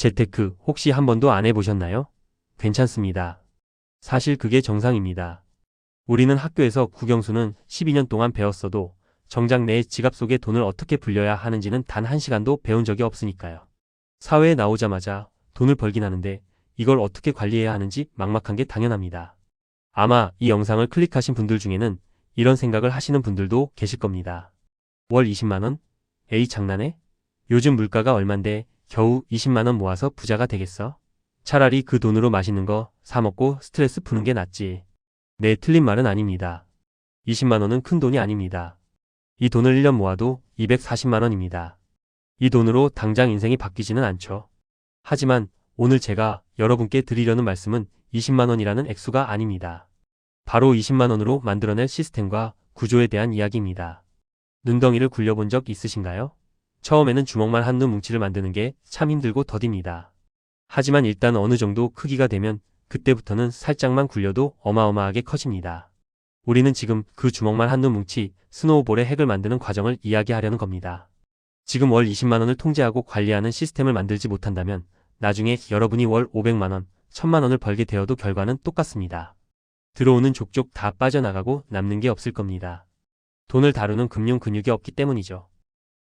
재테크 혹시 한 번도 안 해보셨나요? 괜찮습니다. 사실 그게 정상입니다. 우리는 학교에서 국영수는 12년 동안 배웠어도 정작 내 지갑 속에 돈을 어떻게 불려야 하는지는 단 1시간도 배운 적이 없으니까요. 사회에 나오자마자 돈을 벌긴 하는데 이걸 어떻게 관리해야 하는지 막막한 게 당연합니다. 아마 이 영상을 클릭하신 분들 중에는 이런 생각을 하시는 분들도 계실 겁니다. 월 20만원? 에이 장난해? 요즘 물가가 얼만데 겨우 20만원 모아서 부자가 되겠어? 차라리 그 돈으로 맛있는 거 사 먹고 스트레스 푸는 게 낫지. 네, 틀린 말은 아닙니다. 20만원은 큰 돈이 아닙니다. 이 돈을 1년 모아도 240만원입니다. 이 돈으로 당장 인생이 바뀌지는 않죠. 하지만 오늘 제가 여러분께 드리려는 말씀은 20만원이라는 액수가 아닙니다. 바로 20만원으로 만들어낼 시스템과 구조에 대한 이야기입니다. 눈덩이를 굴려본 적 있으신가요? 처음에는 주먹만 한 눈 뭉치를 만드는 게 참 힘들고 더딥니다. 하지만 일단 어느 정도 크기가 되면 그때부터는 살짝만 굴려도 어마어마하게 커집니다. 우리는 지금 그 주먹만 한 눈 뭉치 스노우볼의 핵을 만드는 과정을 이야기하려는 겁니다. 지금 월 20만원을 통제하고 관리하는 시스템을 만들지 못한다면 나중에 여러분이 월 500만원, 1000만원을 벌게 되어도 결과는 똑같습니다. 들어오는 족족 다 빠져나가고 남는 게 없을 겁니다. 돈을 다루는 금융 근육이 없기 때문이죠.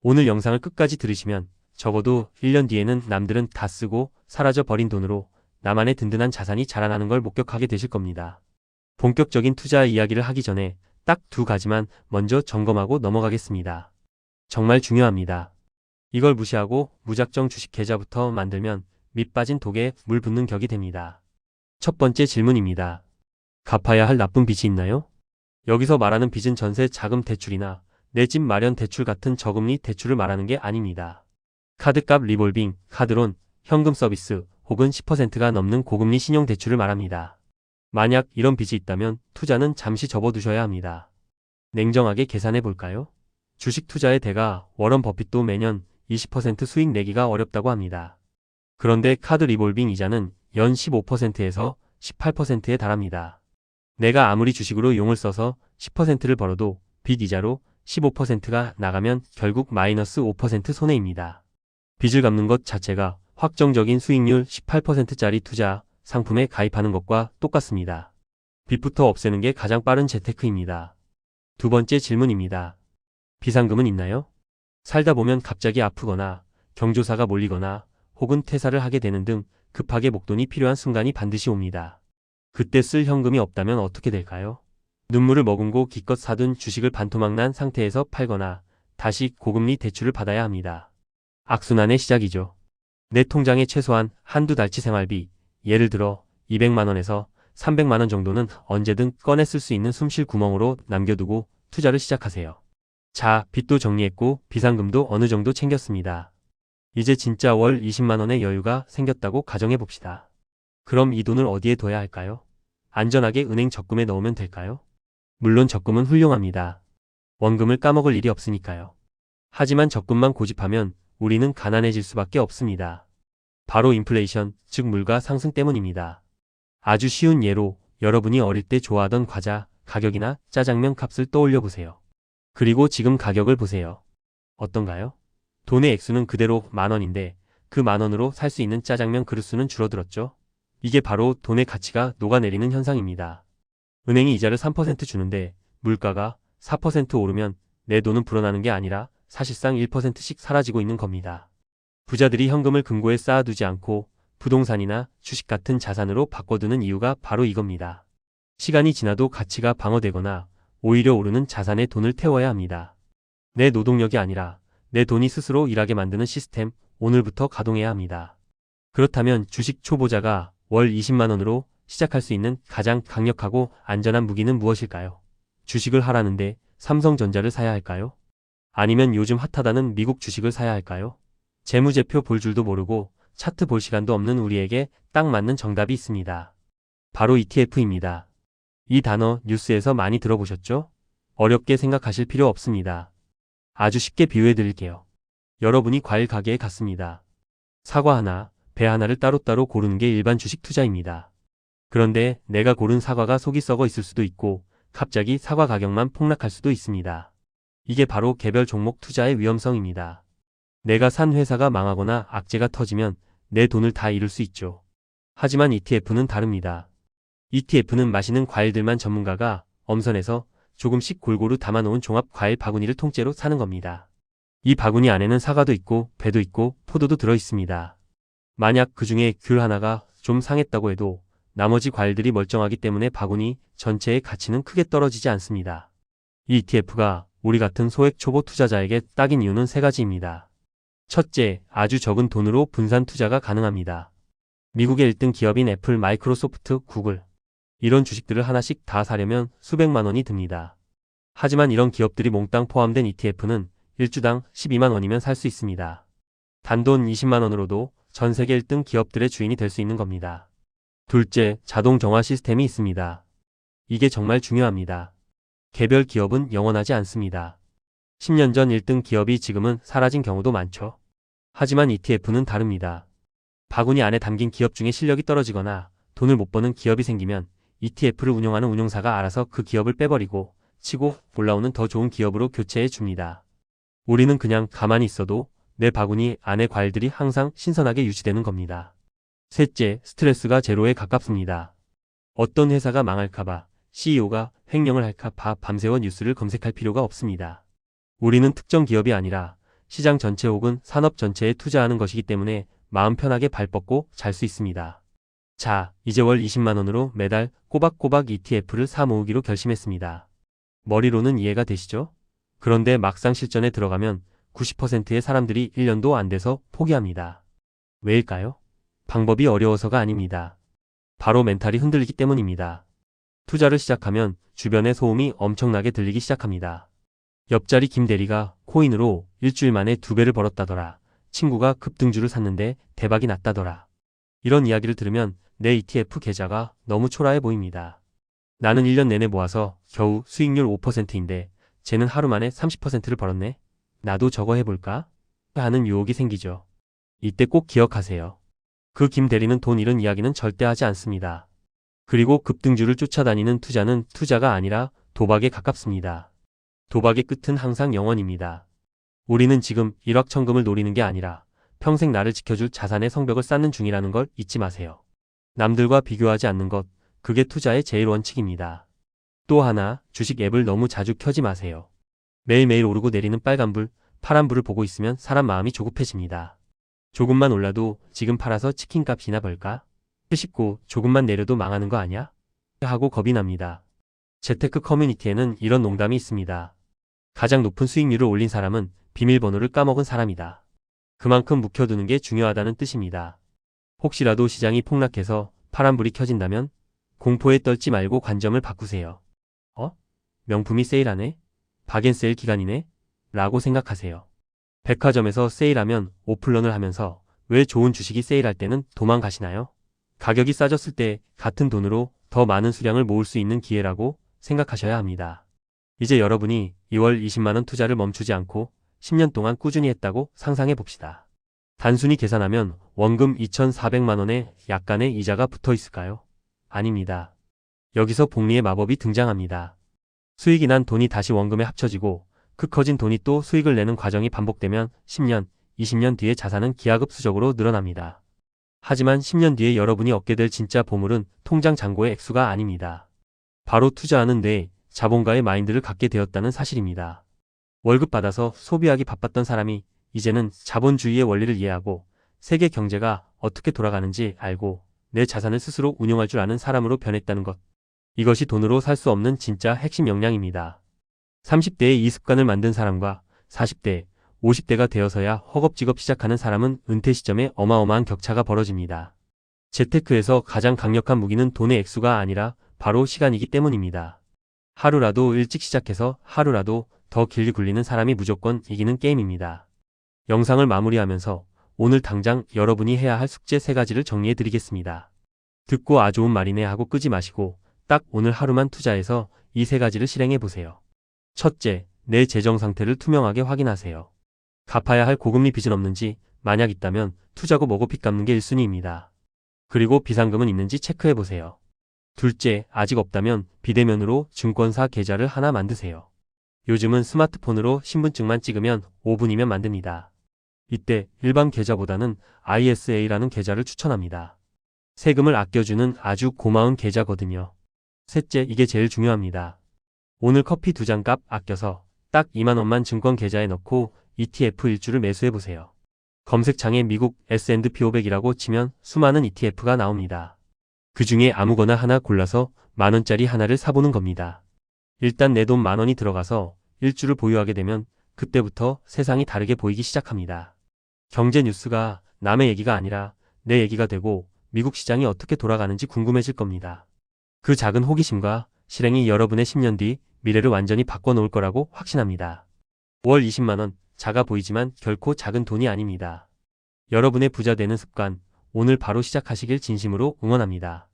오늘 영상을 끝까지 들으시면 적어도 1년 뒤에는 남들은 다 쓰고 사라져 버린 돈으로 나만의 든든한 자산이 자라나는 걸 목격하게 되실 겁니다. 본격적인 투자 이야기를 하기 전에 딱 2가지만 먼저 점검하고 넘어가겠습니다. 정말 중요합니다. 이걸 무시하고 무작정 주식 계좌부터 만들면 밑 빠진 독에 물 붓는 격이 됩니다. 첫 번째 질문입니다. 갚아야 할 나쁜 빚이 있나요? 여기서 말하는 빚은 전세 자금 대출이나 내 집 마련 대출 같은 저금리 대출을 말하는 게 아닙니다. 카드값 리볼빙, 카드론, 현금 서비스 혹은 10%가 넘는 고금리 신용대출을 말합니다. 만약 이런 빚이 있다면 투자는 잠시 접어두셔야 합니다. 냉정하게 계산해 볼까요? 주식 투자의 대가 워런 버핏도 매년 20% 수익 내기가 어렵다고 합니다. 그런데 카드 리볼빙 이자는 연 15%에서 18%에 달합니다. 내가 아무리 주식으로 용을 써서 10%를 벌어도 빚 이자로 15%가 나가면 결국 마이너스 5% 손해입니다. 빚을 갚는 것 자체가 확정적인 수익률 18%짜리 투자 상품에 가입하는 것과 똑같습니다. 빚부터 없애는 게 가장 빠른 재테크입니다. 두 번째 질문입니다. 비상금은 있나요? 살다 보면 갑자기 아프거나 경조사가 몰리거나 혹은 퇴사를 하게 되는 등 급하게 목돈이 필요한 순간이 반드시 옵니다. 그때 쓸 현금이 없다면 어떻게 될까요? 눈물을 머금고 기껏 사둔 주식을 반토막 난 상태에서 팔거나 다시 고금리 대출을 받아야 합니다. 악순환의 시작이죠. 내 통장에 최소한 한두 달치 생활비, 예를 들어 200만원에서 300만원 정도는 언제든 꺼내 쓸 수 있는 숨쉴 구멍으로 남겨두고 투자를 시작하세요. 자, 빚도 정리했고 비상금도 어느 정도 챙겼습니다. 이제 진짜 월 20만원의 여유가 생겼다고 가정해봅시다. 그럼 이 돈을 어디에 둬야 할까요? 안전하게 은행 적금에 넣으면 될까요? 물론 적금은 훌륭합니다. 원금을 까먹을 일이 없으니까요. 하지만 적금만 고집하면 우리는 가난해질 수밖에 없습니다. 바로 인플레이션, 즉 물가 상승 때문입니다. 아주 쉬운 예로 여러분이 어릴 때 좋아하던 과자, 가격이나 짜장면 값을 떠올려 보세요. 그리고 지금 가격을 보세요. 어떤가요? 돈의 액수는 그대로 만원인데 그 만원으로 살 수 있는 짜장면 그릇수는 줄어들었죠? 이게 바로 돈의 가치가 녹아내리는 현상입니다. 은행이 이자를 3% 주는데 물가가 4% 오르면 내 돈은 불어나는 게 아니라 사실상 1%씩 사라지고 있는 겁니다. 부자들이 현금을 금고에 쌓아두지 않고 부동산이나 주식 같은 자산으로 바꿔두는 이유가 바로 이겁니다. 시간이 지나도 가치가 방어되거나 오히려 오르는 자산에 돈을 태워야 합니다. 내 노동력이 아니라 내 돈이 스스로 일하게 만드는 시스템, 오늘부터 가동해야 합니다. 그렇다면 주식 초보자가 월 20만원으로 시작할 수 있는 가장 강력하고 안전한 무기는 무엇일까요? 주식을 하라는데 삼성전자를 사야 할까요? 아니면 요즘 핫하다는 미국 주식을 사야 할까요? 재무제표 볼 줄도 모르고 차트 볼 시간도 없는 우리에게 딱 맞는 정답이 있습니다. 바로 ETF입니다. 이 단어 뉴스에서 많이 들어보셨죠? 어렵게 생각하실 필요 없습니다. 아주 쉽게 비유해 드릴게요. 여러분이 과일 가게에 갔습니다. 사과 하나, 배 하나를 따로따로 고르는 게 일반 주식 투자입니다. 그런데 내가 고른 사과가 속이 썩어 있을 수도 있고 갑자기 사과 가격만 폭락할 수도 있습니다. 이게 바로 개별 종목 투자의 위험성입니다. 내가 산 회사가 망하거나 악재가 터지면 내 돈을 다 잃을 수 있죠. 하지만 ETF는 다릅니다. ETF는 맛있는 과일들만 전문가가 엄선해서 조금씩 골고루 담아놓은 종합 과일 바구니를 통째로 사는 겁니다. 이 바구니 안에는 사과도 있고 배도 있고 포도도 들어 있습니다. 만약 그 중에 귤 하나가 좀 상했다고 해도 나머지 과일들이 멀쩡하기 때문에 바구니 전체의 가치는 크게 떨어지지 않습니다. 이 ETF가 우리 같은 소액 초보 투자자에게 딱인 이유는 세 가지입니다. 첫째, 아주 적은 돈으로 분산 투자가 가능합니다. 미국의 1등 기업인 애플, 마이크로소프트, 구글 이런 주식들을 하나씩 다 사려면 수백만 원이 듭니다. 하지만 이런 기업들이 몽땅 포함된 ETF는 일주당 12만 원이면 살 수 있습니다. 단돈 20만 원으로도 전 세계 1등 기업들의 주인이 될 수 있는 겁니다. 둘째, 자동 정화 시스템이 있습니다. 이게 정말 중요합니다. 개별 기업은 영원하지 않습니다. 10년 전 1등 기업이 지금은 사라진 경우도 많죠. 하지만 ETF는 다릅니다. 바구니 안에 담긴 기업 중에 실력이 떨어지거나 돈을 못 버는 기업이 생기면 ETF를 운영하는 운용사가 알아서 그 기업을 빼버리고 치고 올라오는 더 좋은 기업으로 교체해 줍니다. 우리는 그냥 가만히 있어도 내 바구니 안의 과일들이 항상 신선하게 유지되는 겁니다. 셋째, 스트레스가 제로에 가깝습니다. 어떤 회사가 망할까봐, CEO가 횡령을 할까봐 밤새워 뉴스를 검색할 필요가 없습니다. 우리는 특정 기업이 아니라 시장 전체 혹은 산업 전체에 투자하는 것이기 때문에 마음 편하게 발 뻗고 잘 수 있습니다. 자, 이제 월 20만 원으로 매달 꼬박꼬박 ETF를 사 모으기로 결심했습니다. 머리로는 이해가 되시죠? 그런데 막상 실전에 들어가면 90%의 사람들이 1년도 안 돼서 포기합니다. 왜일까요? 방법이 어려워서가 아닙니다. 바로 멘탈이 흔들리기 때문입니다. 투자를 시작하면 주변의 소음이 엄청나게 들리기 시작합니다. 옆자리 김 대리가 코인으로 일주일 만에 2배를 벌었다더라. 친구가 급등주를 샀는데 대박이 났다더라. 이런 이야기를 들으면 내 ETF 계좌가 너무 초라해 보입니다. 나는 1년 내내 모아서 겨우 수익률 5%인데 쟤는 하루 만에 30%를 벌었네. 나도 저거 해볼까? 하는 유혹이 생기죠. 이때 꼭 기억하세요. 그 김 대리는 돈 잃은 이야기는 절대 하지 않습니다. 그리고 급등주를 쫓아다니는 투자는 투자가 아니라 도박에 가깝습니다. 도박의 끝은 항상 영원입니다. 우리는 지금 일확천금을 노리는 게 아니라 평생 나를 지켜줄 자산의 성벽을 쌓는 중이라는 걸 잊지 마세요. 남들과 비교하지 않는 것, 그게 투자의 제일 원칙입니다. 또 하나, 주식 앱을 너무 자주 켜지 마세요. 매일매일 오르고 내리는 빨간불, 파란불을 보고 있으면 사람 마음이 조급해집니다. 조금만 올라도 지금 팔아서 치킨값이나 벌까? 싶고 조금만 내려도 망하는 거 아냐? 하고 겁이 납니다. 재테크 커뮤니티에는 이런 농담이 있습니다. 가장 높은 수익률을 올린 사람은 비밀번호를 까먹은 사람이다. 그만큼 묵혀두는 게 중요하다는 뜻입니다. 혹시라도 시장이 폭락해서 파란불이 켜진다면 공포에 떨지 말고 관점을 바꾸세요. 명품이 세일하네? 박앤세일 기간이네? 라고 생각하세요. 백화점에서 세일하면 오플런을 하면서 왜 좋은 주식이 세일할 때는 도망가시나요? 가격이 싸졌을 때 같은 돈으로 더 많은 수량을 모을 수 있는 기회라고 생각하셔야 합니다. 이제 여러분이 2월 20만원 투자를 멈추지 않고 10년 동안 꾸준히 했다고 상상해 봅시다. 단순히 계산하면 원금 2,400만원에 약간의 이자가 붙어 있을까요? 아닙니다. 여기서 복리의 마법이 등장합니다. 수익이 난 돈이 다시 원금에 합쳐지고 그 커진 돈이 또 수익을 내는 과정이 반복되면 10년, 20년 뒤에 자산은 기하급수적으로 늘어납니다. 하지만 10년 뒤에 여러분이 얻게 될 진짜 보물은 통장 잔고의 액수가 아닙니다. 바로 투자하는 뇌, 자본가의 마인드를 갖게 되었다는 사실입니다. 월급 받아서 소비하기 바빴던 사람이 이제는 자본주의의 원리를 이해하고 세계 경제가 어떻게 돌아가는지 알고 내 자산을 스스로 운용할 줄 아는 사람으로 변했다는 것. 이것이 돈으로 살 수 없는 진짜 핵심 역량입니다. 30대에 이 습관을 만든 사람과 40대, 50대가 되어서야 허겁지겁 시작하는 사람은 은퇴 시점에 어마어마한 격차가 벌어집니다. 재테크에서 가장 강력한 무기는 돈의 액수가 아니라 바로 시간이기 때문입니다. 하루라도 일찍 시작해서 하루라도 더 길게 굴리는 사람이 무조건 이기는 게임입니다. 영상을 마무리하면서 오늘 당장 여러분이 해야 할 숙제 3가지를 정리해 드리겠습니다. 듣고 아 좋은 말이네 하고 끄지 마시고 딱 오늘 하루만 투자해서 이 3가지를 실행해 보세요. 첫째, 내 재정 상태를 투명하게 확인하세요. 갚아야 할 고금리 빚은 없는지 만약 있다면 투자고 뭐고 빚 갚는 게 1순위입니다. 그리고 비상금은 있는지 체크해 보세요. 둘째, 아직 없다면 비대면으로 증권사 계좌를 하나 만드세요. 요즘은 스마트폰으로 신분증만 찍으면 5분이면 만듭니다. 이때 일반 계좌보다는 ISA라는 계좌를 추천합니다. 세금을 아껴주는 아주 고마운 계좌거든요. 셋째, 이게 제일 중요합니다. 오늘 커피 2잔 값 아껴서 딱 2만 원만 증권 계좌에 넣고 ETF 일주를 매수해보세요. 검색창에 미국 S&P 500이라고 치면 수많은 ETF가 나옵니다. 그 중에 아무거나 하나 골라서 만원짜리 하나를 사보는 겁니다. 일단 내 돈 10,000원이 들어가서 일주를 보유하게 되면 그때부터 세상이 다르게 보이기 시작합니다. 경제 뉴스가 남의 얘기가 아니라 내 얘기가 되고 미국 시장이 어떻게 돌아가는지 궁금해질 겁니다. 그 작은 호기심과 실행이 여러분의 10년 뒤 미래를 완전히 바꿔놓을 거라고 확신합니다. 월 20만 원, 작아 보이지만 결코 작은 돈이 아닙니다. 여러분의 부자 되는 습관, 오늘 바로 시작하시길 진심으로 응원합니다.